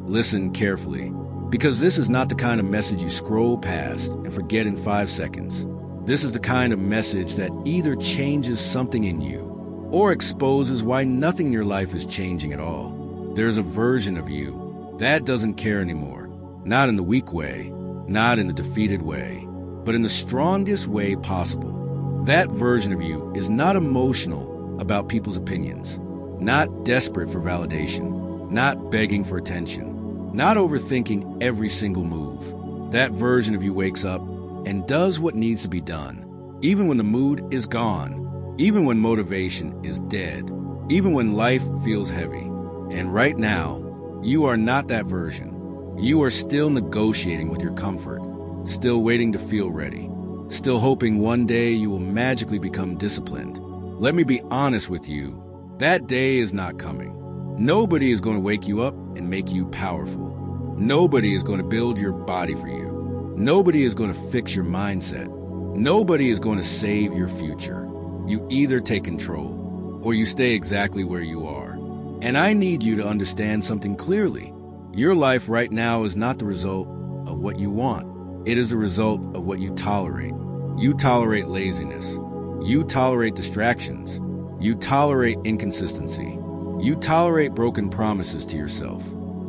Listen carefully, because this is not the kind of message you scroll past and forget in 5 seconds. This is the kind of message that either changes something in you or exposes why nothing in your life is changing at all. There's a version of you that doesn't care anymore, not in the weak way, not in the defeated way, but in the strongest way possible. That version of you is not emotional about people's opinions, not desperate for validation, not begging for attention, not overthinking every single move. That version of you wakes up and does what needs to be done, even when the mood is gone, even when motivation is dead, even when life feels heavy. And right now, you are not that version. You are still negotiating with your comfort, still waiting to feel ready, still hoping one day you will magically become disciplined. Let me be honest with you, that day is not coming. Nobody is going to wake you up and make you powerful. Nobody is going to build your body for you. Nobody is going to fix your mindset. Nobody is going to save your future. You either take control or you stay exactly where you are. And I need you to understand something clearly. Your life right now is not the result of what you want. It is the result of what you tolerate. You tolerate laziness. You tolerate distractions. You tolerate inconsistency. You tolerate broken promises to yourself.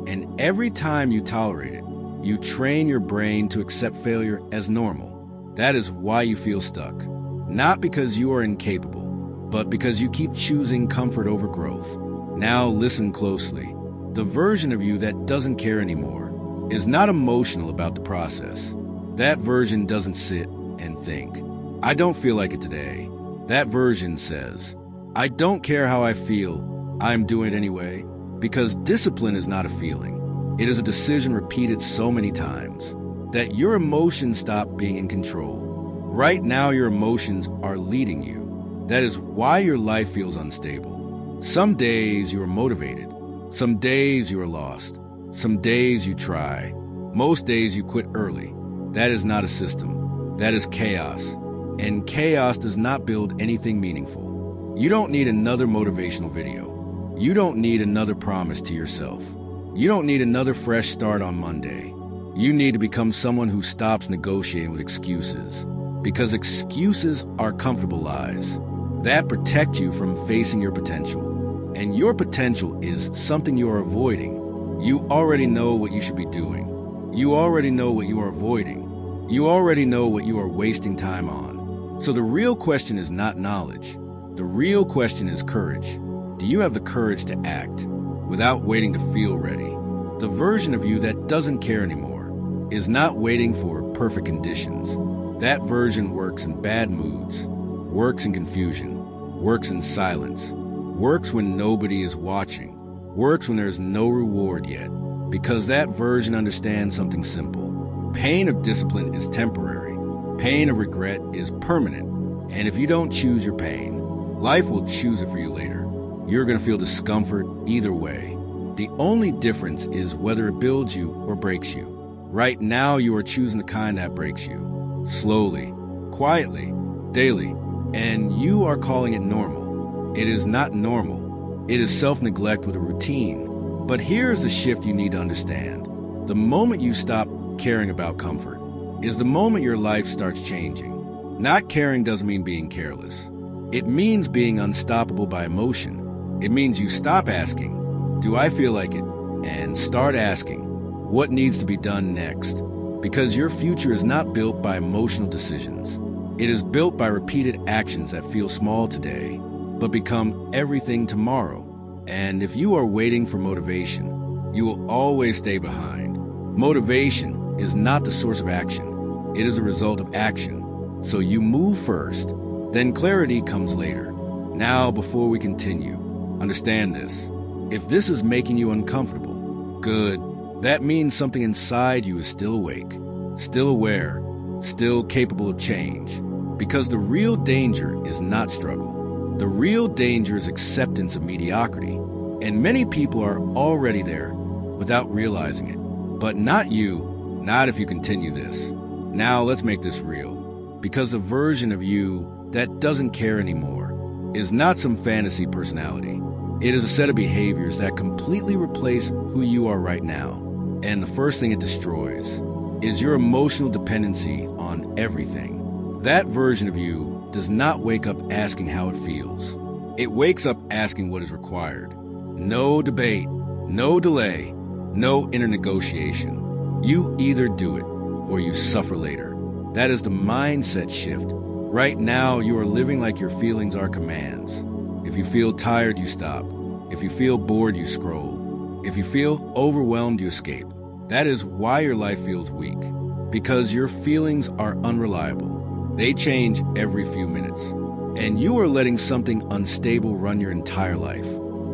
And every time you tolerate it, you train your brain to accept failure as normal. That is why you feel stuck. Not because you are incapable, but because you keep choosing comfort over growth. Now listen closely. The version of you that doesn't care anymore is not emotional about the process. That version doesn't sit and think, I don't feel like it today. That version says, I don't care how I feel, I'm doing it anyway, because discipline is not a feeling. It is a decision repeated so many times that your emotions stop being in control. Right now, your emotions are leading you. That is why your life feels unstable. Some days you are motivated. Some days you are lost. Some days you try. Most days you quit early. That is not a system. That is chaos. And chaos does not build anything meaningful. You don't need another motivational video. You don't need another promise to yourself. You don't need another fresh start on Monday. You need to become someone who stops negotiating with excuses, because excuses are comfortable lies that protect you from facing your potential. And your potential is something you are avoiding. You already know what you should be doing. You already know what you are avoiding. You already know what you are wasting time on. So the real question is not knowledge. The real question is courage. Do you have the courage to act without waiting to feel ready? The version of you that doesn't care anymore is not waiting for perfect conditions. That version works in bad moods, works in confusion, works in silence, works when nobody is watching, works when there's no reward yet, because that version understands something simple. Pain of discipline is temporary. Pain of regret is permanent. And if you don't choose your pain, life will choose it for you later. You're going to feel discomfort either way. The only difference is whether it builds you or breaks you. Right now, you are choosing the kind that breaks you. Slowly, quietly, daily. And you are calling it normal. It is not normal. It is self-neglect with a routine. But here's the shift you need to understand. The moment you stop caring about comfort is the moment your life starts changing. Not caring doesn't mean being careless. It means being unstoppable by emotion. It means you stop asking, do I feel like it? And start asking, what needs to be done next? Because your future is not built by emotional decisions. It is built by repeated actions that feel small today, but become everything tomorrow. And if you are waiting for motivation, you will always stay behind. Motivation is not the source of action. It is a result of action. So you move first, then clarity comes later. Now, before we continue, understand this. If this is making you uncomfortable, good. That means something inside you is still awake, still aware, still capable of change. Because the real danger is not struggle. The real danger is acceptance of mediocrity. And many people are already there without realizing it. But not you, not if you continue this. Now let's make this real. Because the version of you that doesn't care anymore is not some fantasy personality. It is a set of behaviors that completely replace who you are right now. And the first thing it destroys is your emotional dependency on everything. That version of you does not wake up asking how it feels. It wakes up asking what is required. No debate, no delay, no inner negotiation. You either do it or you suffer later. That is the mindset shift. Right now, you are living like your feelings are commands. If you feel tired, you stop. If you feel bored, you scroll. If you feel overwhelmed, you escape. That is why your life feels weak. Because your feelings are unreliable. They change every few minutes. And you are letting something unstable run your entire life.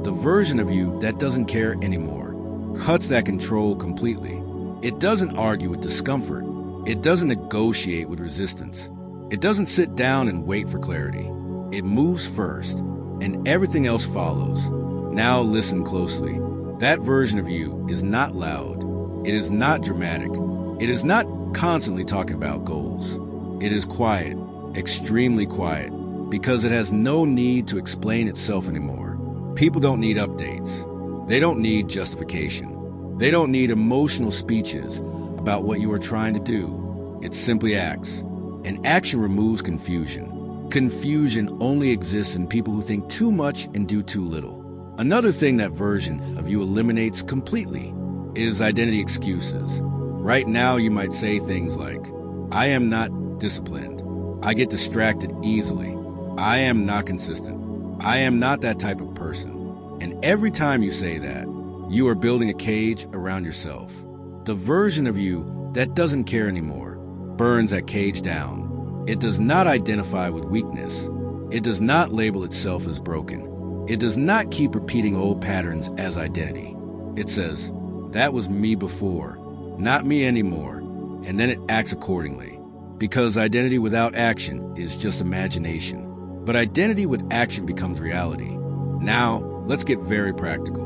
The version of you that doesn't care anymore cuts that control completely. It doesn't argue with discomfort. It doesn't negotiate with resistance. It doesn't sit down and wait for clarity. It moves first, and everything else follows. Now listen closely. That version of you is not loud. It is not dramatic. It is not constantly talking about goals. It is quiet, extremely quiet, because it has no need to explain itself anymore. People don't need updates. They don't need justification. They don't need emotional speeches about what you are trying to do. It simply acts. And action removes confusion. Confusion only exists in people who think too much and do too little. Another thing that version of you eliminates completely is identity excuses. Right now, you might say things like, I am not disciplined. I get distracted easily. I am not consistent. I am not that type of person. And every time you say that, you are building a cage around yourself. The version of you that doesn't care anymore burns that cage down. It does not identify with weakness. It does not label itself as broken. It does not keep repeating old patterns as identity. It says, that was me before, not me anymore, and then it acts accordingly. Because identity without action is just imagination. But identity with action becomes reality. Now, let's get very practical.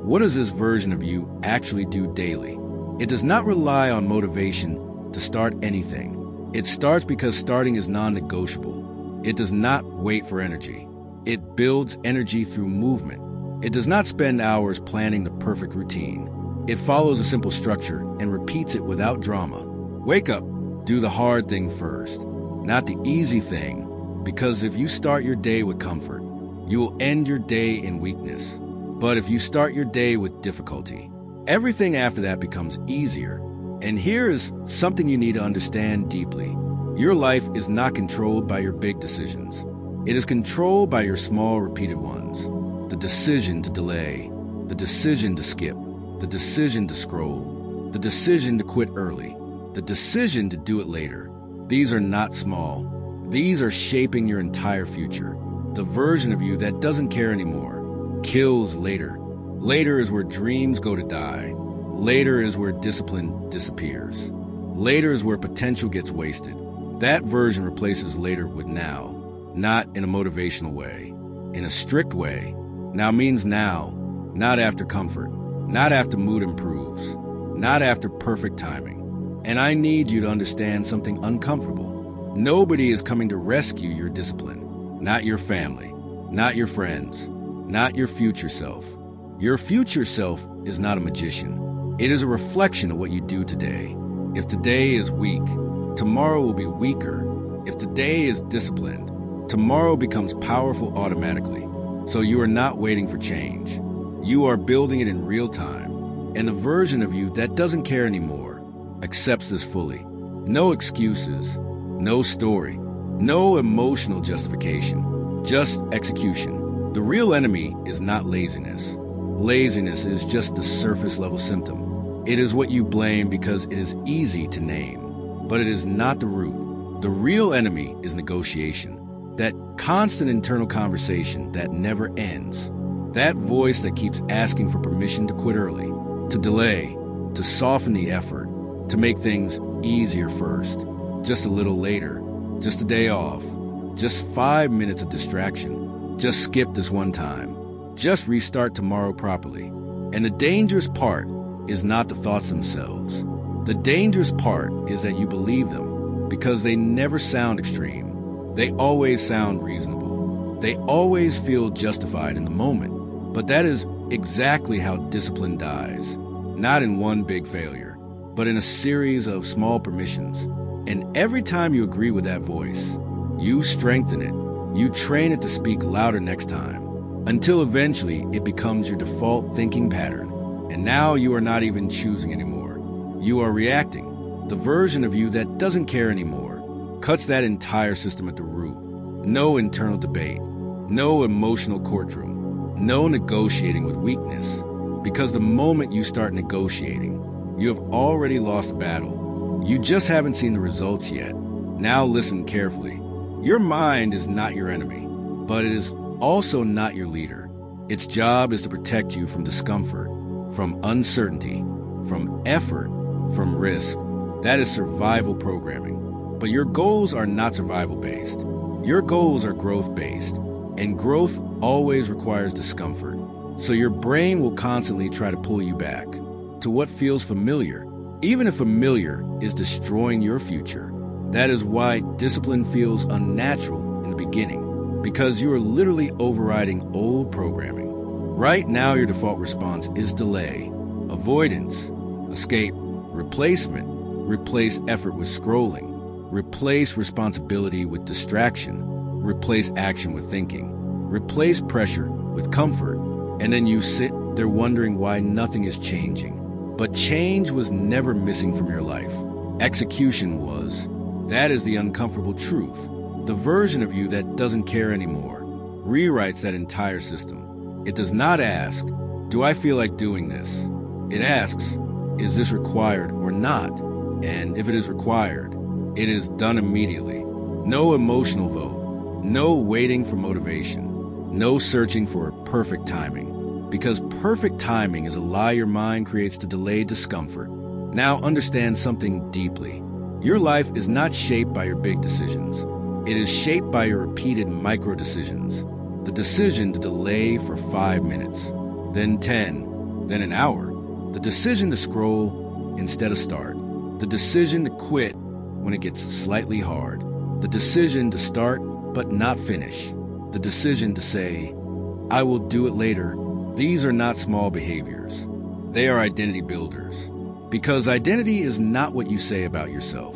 What does this version of you actually do daily? It does not rely on motivation to start anything. It starts because starting is non-negotiable. It does not wait for energy. It builds energy through movement. It does not spend hours planning the perfect routine. It follows a simple structure and repeats it without drama. Wake up, do the hard thing first, not the easy thing, because if you start your day with comfort, you will end your day in weakness. But if you start your day with difficulty, everything after that becomes easier. And here is something you need to understand deeply. Your life is not controlled by your big decisions. It is controlled by your small, repeated ones. The decision to delay, the decision to skip, the decision to scroll, the decision to quit early, the decision to do it later. These are not small. These are shaping your entire future. The version of you that doesn't care anymore kills later. Later is where dreams go to die. Later is where discipline disappears. Later is where potential gets wasted. That version replaces later with now, not in a motivational way, in a strict way. Now means now, not after comfort, not after mood improves, not after perfect timing. And I need you to understand something uncomfortable. Nobody is coming to rescue your discipline. Not your family, not your friends, not your future self. Your future self is not a magician. It is a reflection of what you do today. If today is weak, tomorrow will be weaker. If today is disciplined, tomorrow becomes powerful automatically. So you are not waiting for change. You are building it in real time. And the version of you that doesn't care anymore accepts this fully. No excuses, no story, no emotional justification, just execution. The real enemy is not laziness. Laziness is just the surface level symptom. It is what you blame because it is easy to name, but it is not the root. The real enemy is negotiation. That constant internal conversation that never ends. That voice that keeps asking for permission to quit early, to delay, to soften the effort, to make things easier first, just a little later, just a day off, just 5 minutes of distraction, just skip this one time, just restart tomorrow properly. And the dangerous part is not the thoughts themselves. The dangerous part is that you believe them because they never sound extreme. They always sound reasonable. They always feel justified in the moment. But that is exactly how discipline dies. Not in one big failure, but in a series of small permissions. And every time you agree with that voice, you strengthen it. You train it to speak louder next time, until eventually it becomes your default thinking pattern. And now you are not even choosing anymore. You are reacting. The version of you that doesn't care anymore cuts that entire system at the root. No internal debate, no emotional courtroom, no negotiating with weakness. Because the moment you start negotiating, you have already lost the battle. You just haven't seen the results yet. Now listen carefully. Your mind is not your enemy, but it is also not your leader. Its job is to protect you from discomfort, from uncertainty, from effort, from risk. That is survival programming. But your goals are not survival-based. Your goals are growth-based, and growth always requires discomfort. So your brain will constantly try to pull you back to what feels familiar, even if familiar is destroying your future. That is why discipline feels unnatural in the beginning, because you are literally overriding old programming. Right now, your default response is delay, avoidance, escape, replacement. Replace effort with scrolling. Replace responsibility with distraction. Replace action with thinking. Replace pressure with comfort. And then you sit there wondering why nothing is changing. But change was never missing from your life. Execution was. That is the uncomfortable truth. The version of you that doesn't care anymore rewrites that entire system. It does not ask, do I feel like doing this? It asks, is this required or not? And if it is required, it is done immediately. No emotional vote, no waiting for motivation, no searching for perfect timing. Because perfect timing is a lie your mind creates to delay discomfort. Now understand something deeply. Your life is not shaped by your big decisions. It is shaped by your repeated micro decisions. The decision to delay for 5 minutes, then 10, then an hour. The decision to scroll instead of start. The decision to quit when it gets slightly hard. The decision to start but not finish. The decision to say, I will do it later. These are not small behaviors. They are identity builders. Because identity is not what you say about yourself.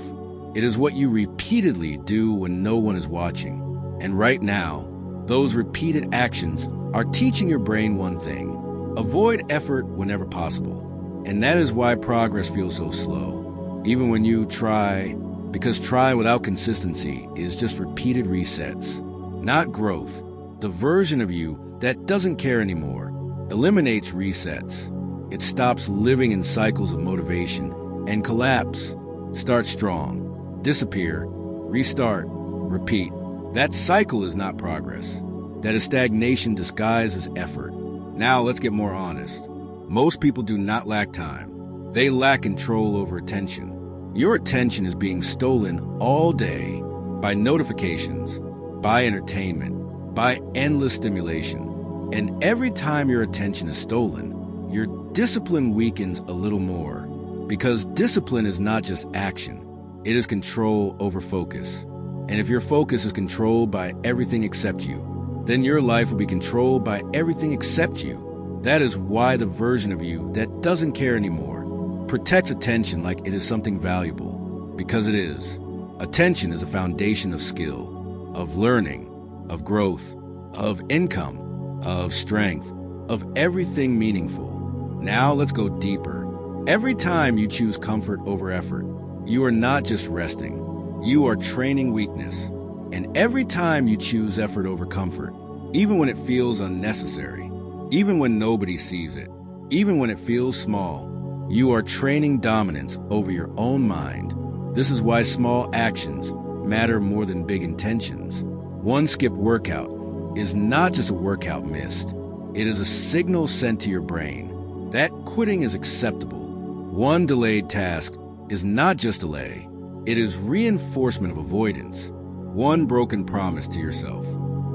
It is what you repeatedly do when no one is watching. And right now, those repeated actions are teaching your brain one thing. Avoid effort whenever possible. And that is why progress feels so slow. Even when you try, because trying without consistency is just repeated resets, not growth. The version of you that doesn't care anymore eliminates resets. It stops living in cycles of motivation and collapse. Start strong, disappear, restart, repeat. That cycle is not progress. That is stagnation disguised as effort. Now let's get more honest. Most people do not lack time. They lack control over attention. Your attention is being stolen all day by notifications, by entertainment, by endless stimulation. And every time your attention is stolen, your discipline weakens a little more. Because discipline is not just action. It is control over focus. And if your focus is controlled by everything except you, then your life will be controlled by everything except you. That is why the version of you that doesn't care anymore protects attention like it is something valuable, because it is. Attention is a foundation of skill, of learning, of growth, of income, of strength, of everything meaningful. Now let's go deeper. Every time you choose comfort over effort, you are not just resting, you are training weakness. And every time you choose effort over comfort, even when it feels unnecessary, even when nobody sees it, even when it feels small, you are training dominance over your own mind. This is why small actions matter more than big intentions. One skipped workout is not just a workout missed. It is a signal sent to your brain that quitting is acceptable. One delayed task is not just delay. It is reinforcement of avoidance. One broken promise to yourself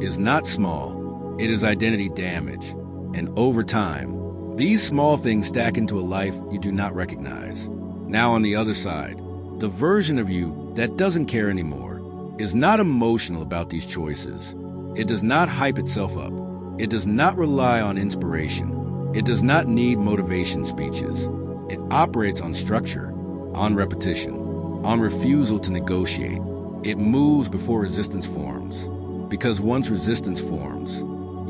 is not small. It is identity damage. And over time, these small things stack into a life you do not recognize. Now on the other side, the version of you that doesn't care anymore is not emotional about these choices. It does not hype itself up. It does not rely on inspiration. It does not need motivation speeches. It operates on structure, on repetition, on refusal to negotiate. It moves before resistance forms. Because once resistance forms,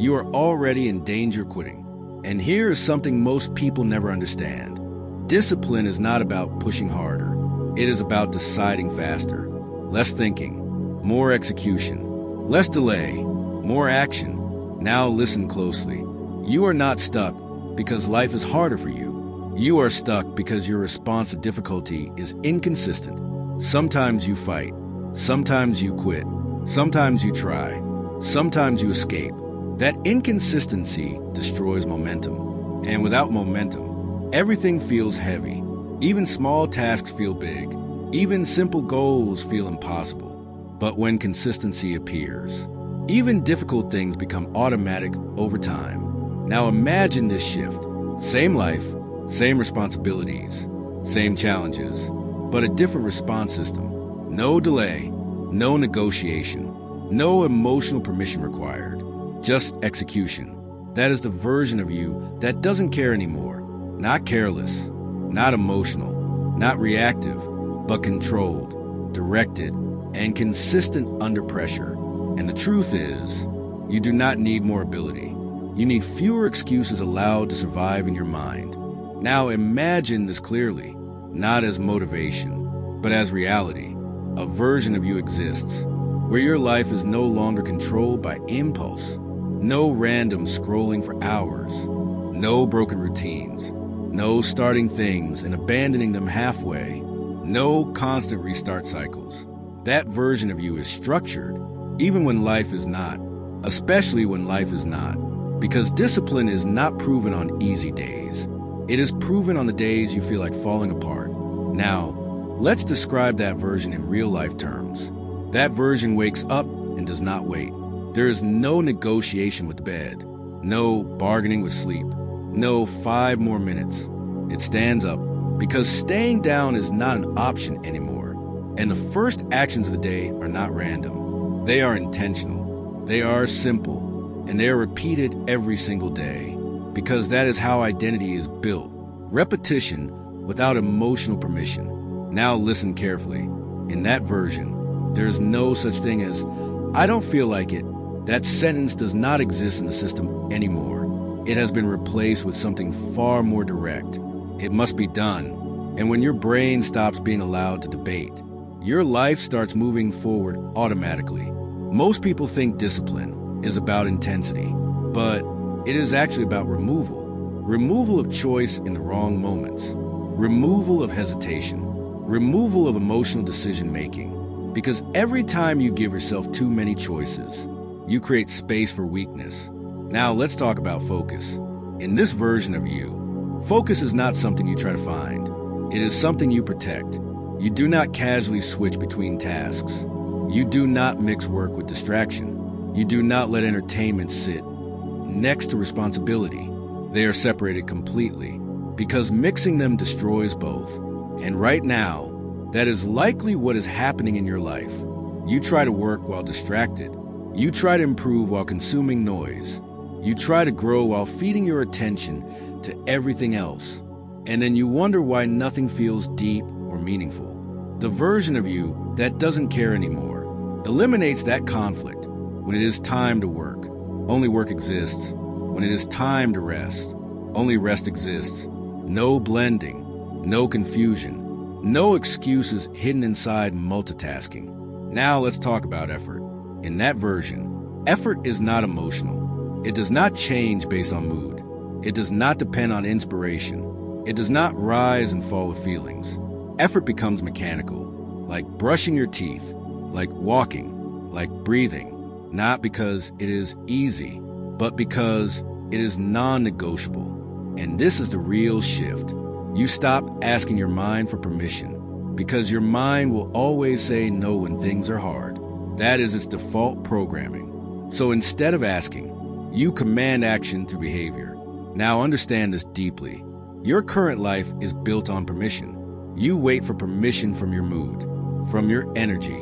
you are already in danger of quitting. And here is something most people never understand. Discipline is not about pushing harder. It is about deciding faster. Less thinking, more execution. Less delay, more action. Now listen closely. You are not stuck because life is harder for you. You are stuck because your response to difficulty is inconsistent. Sometimes you fight. Sometimes you quit. Sometimes you try. Sometimes you escape. That inconsistency destroys momentum. And without momentum, everything feels heavy. Even small tasks feel big. Even simple goals feel impossible. But when consistency appears, even difficult things become automatic over time. Now imagine this shift. Same life, same responsibilities, same challenges, but a different response system. No delay, no negotiation, no emotional permission required. Just execution. That is the version of you that doesn't care anymore. Not careless, not emotional, not reactive, but controlled, directed, and consistent under pressure. And the truth is, you do not need more ability. You need fewer excuses allowed to survive in your mind. Now imagine this clearly, not as motivation, but as reality. A version of you exists, where your life is no longer controlled by impulse. No random scrolling for hours. No broken routines. No starting things and abandoning them halfway. No constant restart cycles. That version of you is structured, even when life is not. Especially when life is not. Because discipline is not proven on easy days. It is proven on the days you feel like falling apart. Now, let's describe that version in real-life terms. That version wakes up and does not wait. There is no negotiation with bed, no bargaining with sleep, no 5 more minutes. It stands up because staying down is not an option anymore. And the first actions of the day are not random. They are intentional. They are simple. And they are repeated every single day. Because that is how identity is built. Repetition without emotional permission. Now listen carefully. In that version, there is no such thing as, "I don't feel like it." That sentence does not exist in the system anymore. It has been replaced with something far more direct. It must be done. And when your brain stops being allowed to debate, your life starts moving forward automatically. Most people think discipline is about intensity, but it is actually about removal. Removal of choice in the wrong moments. Removal of hesitation. Removal of emotional decision-making. Because every time you give yourself too many choices, you create space for weakness. Now let's talk about focus. In this version of you, focus is not something you try to find. It is something you protect. You do not casually switch between tasks. You do not mix work with distraction. You do not let entertainment sit next to responsibility. They are separated completely because mixing them destroys both. And right now, that is likely what is happening in your life. You try to work while distracted. You try to improve while consuming noise. You try to grow while feeding your attention to everything else. And then you wonder why nothing feels deep or meaningful. The version of you that doesn't care anymore eliminates that conflict. When it is time to work, only work exists. When it is time to rest, only rest exists. No blending, no confusion, no excuses hidden inside multitasking. Now let's talk about effort. In that version, effort is not emotional. It does not change based on mood. It does not depend on inspiration. It does not rise and fall with feelings. Effort becomes mechanical, like brushing your teeth, like walking, like breathing, not because it is easy, but because it is non-negotiable. And this is the real shift. You stop asking your mind for permission, because your mind will always say no when things are hard. That is its default programming. So instead of asking, you command action through behavior. Now understand this deeply. Your current life is built on permission. You wait for permission from your mood, from your energy,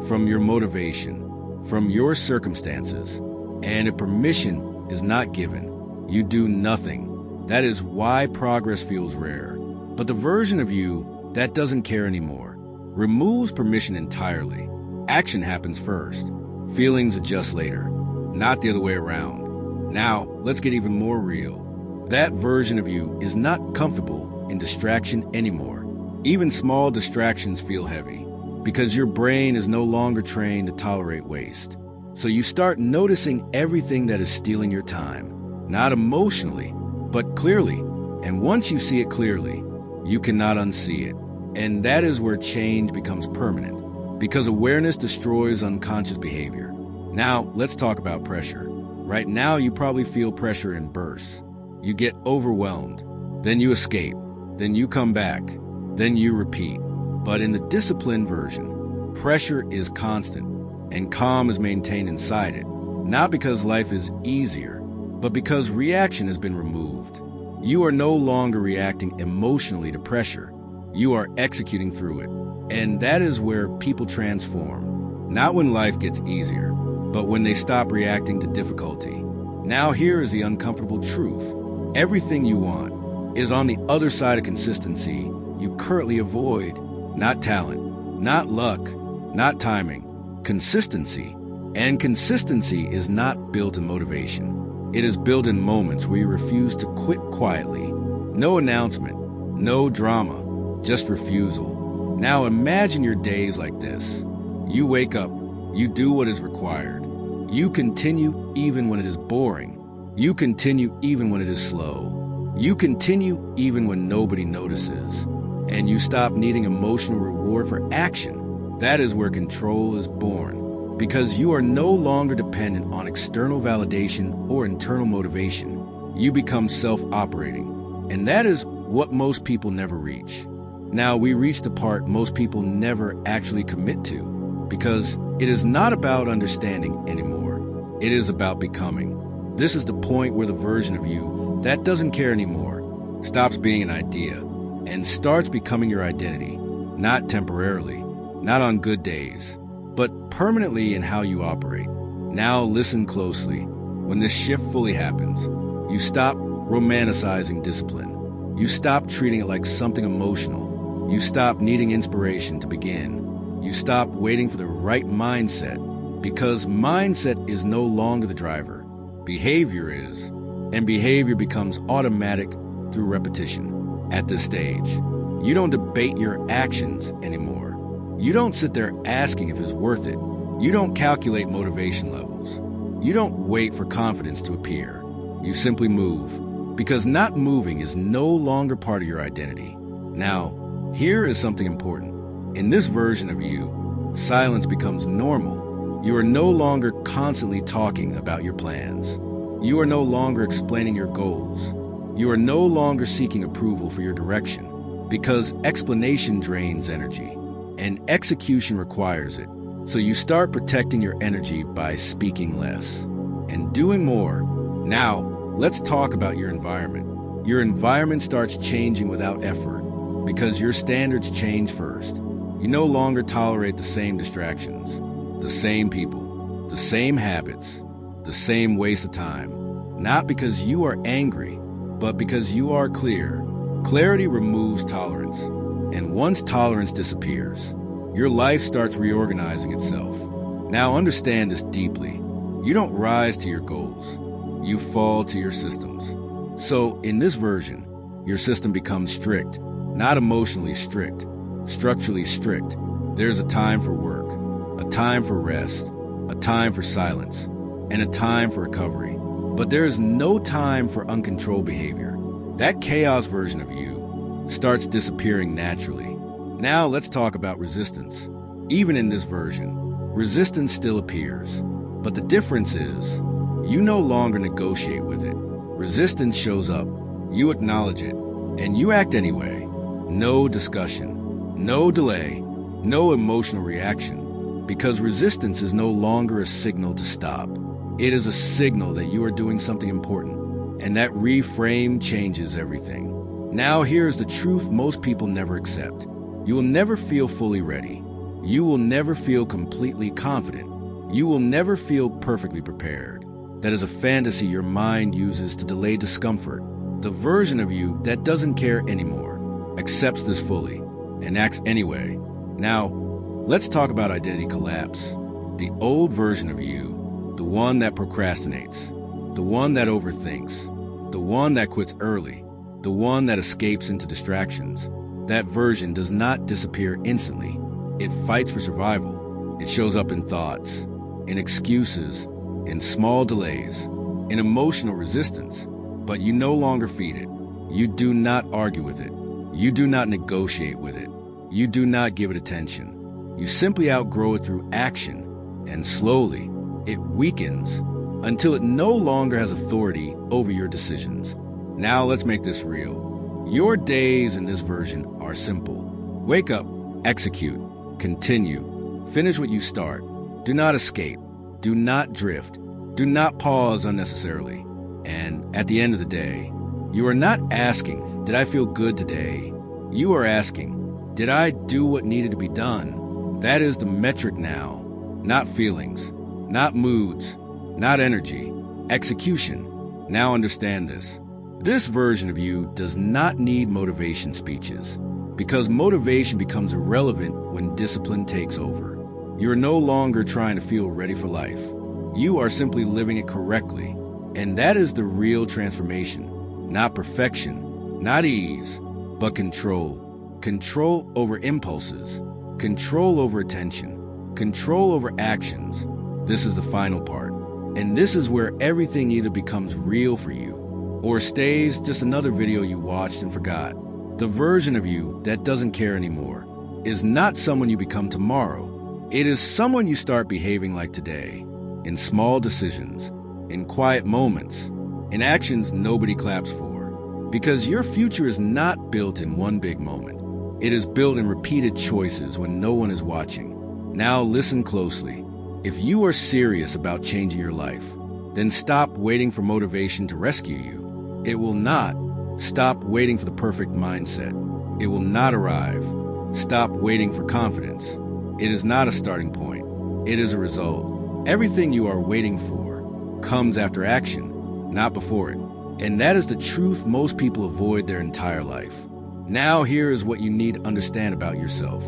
from your motivation, from your circumstances. And if permission is not given. You do nothing. That is why progress feels rare. But the version of you that doesn't care anymore removes permission entirely. Action happens first. Feelings adjust later, not the other way around. Now, let's get even more real. That version of you is not comfortable in distraction anymore. Even small distractions feel heavy because your brain is no longer trained to tolerate waste. So you start noticing everything that is stealing your time, not emotionally, but clearly. And once you see it clearly, you cannot unsee it. And that is where change becomes permanent, because awareness destroys unconscious behavior. Now, let's talk about pressure. Right now, you probably feel pressure in bursts. You get overwhelmed, then you escape, then you come back, then you repeat. But in the disciplined version, pressure is constant, and calm is maintained inside it, not because life is easier, but because reaction has been removed. You are no longer reacting emotionally to pressure. You are executing through it. And that is where people transform. Not when life gets easier, but when they stop reacting to difficulty. Now here is the uncomfortable truth. Everything you want is on the other side of consistency you currently avoid. Not talent, not luck, not timing. Consistency. And consistency is not built in motivation. It is built in moments where you refuse to quit quietly. No announcement, no drama, just refusal. Now imagine your days like this. You wake up, you do what is required. You continue even when it is boring. You continue even when it is slow. You continue even when nobody notices. And you stop needing emotional reward for action. That is where control is born. Because you are no longer dependent on external validation or internal motivation. You become self-operating. And that is what most people never reach. Now, we reach the part most people never actually commit to, because it is not about understanding anymore. It is about becoming. This is the point where the version of you that doesn't care anymore stops being an idea and starts becoming your identity, not temporarily, not on good days, but permanently in how you operate. Now listen closely. When this shift fully happens, you stop romanticizing discipline. You stop treating it like something emotional. You stop needing inspiration to begin. You stop waiting for the right mindset, because mindset is no longer the driver. Behavior is, and behavior becomes automatic through repetition. At this stage, you don't debate your actions anymore. You don't sit there asking if it's worth it. You don't calculate motivation levels. You don't wait for confidence to appear. You simply move, because not moving is no longer part of your identity. Now, here is something important. In this version of you, silence becomes normal. You are no longer constantly talking about your plans. You are no longer explaining your goals. You are no longer seeking approval for your direction, because explanation drains energy, and execution requires it. So you start protecting your energy by speaking less and doing more. Now, let's talk about your environment. Your environment starts changing without effort, because your standards change first. You no longer tolerate the same distractions, the same people, the same habits, the same waste of time. Not because you are angry, but because you are clear. Clarity removes tolerance. And once tolerance disappears, your life starts reorganizing itself. Now understand this deeply. You don't rise to your goals. You fall to your systems. So in this version, your system becomes strict, not emotionally strict, structurally strict. There's a time for work, a time for rest, a time for silence, and a time for recovery. But there is no time for uncontrolled behavior. That chaos version of you starts disappearing naturally. Now let's talk about resistance. Even in this version, resistance still appears. But the difference is, you no longer negotiate with it. Resistance shows up, you acknowledge it, and you act anyway. No discussion, no delay, no emotional reaction. Because resistance is no longer a signal to stop. It is a signal that you are doing something important, and that reframe changes everything. Now here's the truth most people never accept. You will never feel fully ready. You will never feel completely confident. You will never feel perfectly prepared. that is a fantasy your mind uses to delay discomfort. The version of you that doesn't care anymore accepts this fully and acts anyway. Now, let's talk about identity collapse. The old version of you, the one that procrastinates, the one that overthinks, the one that quits early, the one that escapes into distractions, that version does not disappear instantly. It fights for survival. It shows up in thoughts, in excuses, in small delays, in emotional resistance. But you no longer feed it. You do not argue with it. You do not negotiate with it. You do not give it attention. You simply outgrow it through action, and slowly it weakens until it no longer has authority over your decisions. Now let's make this real. Your days in this version are simple. Wake up, execute, continue, finish what you start. Do not escape. Do not drift. Do not pause unnecessarily. And at the end of the day, you are not asking, did I feel good today? You are asking, did I do what needed to be done? That is the metric now. Not feelings, not moods, not energy, execution. Now understand this. This version of you does not need motivation speeches, because motivation becomes irrelevant when discipline takes over. You're no longer trying to feel ready for life. You are simply living it correctly. And that is the real transformation. Not perfection, not ease, but control. Control over impulses, control over attention, control over actions. This is the final part. And this is where everything either becomes real for you or stays just another video you watched and forgot. The version of you that doesn't care anymore is not someone you become tomorrow. It is someone you start behaving like today, in small decisions, in quiet moments, in actions nobody claps for. Because your future is not built in one big moment. It is built in repeated choices when no one is watching. Now listen closely. If you are serious about changing your life, then stop waiting for motivation to rescue you. It will not. Stop waiting for the perfect mindset. It will not arrive. Stop waiting for confidence. It is not a starting point. It is a result. Everything you are waiting for comes after action, not before it. And that is the truth most people avoid their entire life. Now here is what you need to understand about yourself.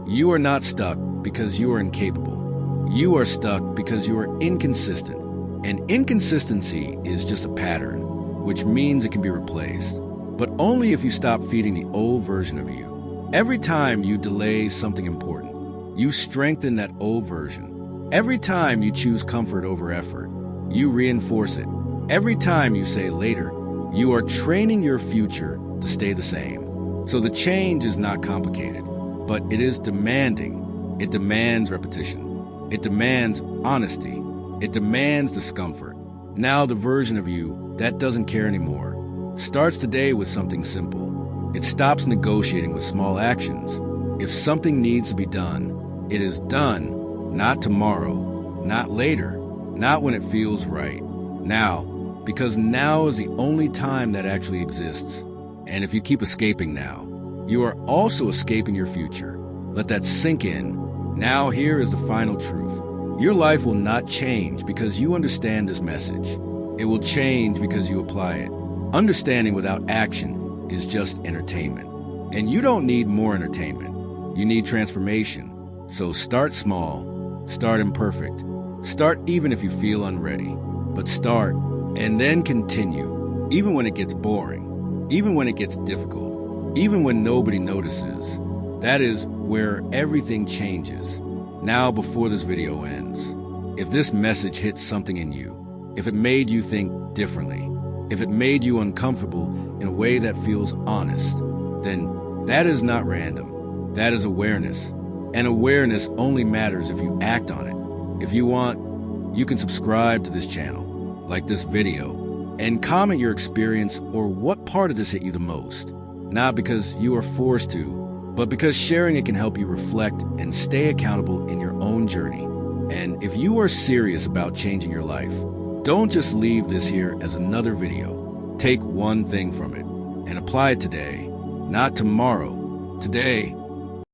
You are not stuck because you are incapable. You are stuck because you are inconsistent. And inconsistency is just a pattern, which means it can be replaced, but only if you stop feeding the old version of you. Every time you delay something important, you strengthen that old version. Every time you choose comfort over effort, you reinforce it. Every time you say later, you are training your future to stay the same. So the change is not complicated, but it is demanding. It demands repetition. It demands honesty. It demands discomfort. Now the version of you that doesn't care anymore starts today with something simple. It stops negotiating with small actions. If something needs to be done, it is done, not tomorrow, not later, not when it feels right. Now, because now is the only time that actually exists. And if you keep escaping now, you are also escaping your future. Let that sink in. Now here is the final truth. Your life will not change because you understand this message. It will change because you apply it. Understanding without action is just entertainment. And you don't need more entertainment. You need transformation. So start small. Start imperfect. Start even if you feel unready. But start and then continue. Even when it gets boring. Even when it gets difficult. Even when nobody notices. That is where everything changes. Now, before this video ends, if this message hits something in you, if it made you think differently, if it made you uncomfortable in a way that feels honest, then that is not random. That is awareness. And awareness only matters if you act on it. If you want, you can subscribe to this channel, like this video, and comment your experience or what part of this hit you the most. Not because you are forced to, but because sharing it can help you reflect and stay accountable in your own journey. And if you are serious about changing your life, don't just leave this here as another video. Take one thing from it and apply it today, not tomorrow, today.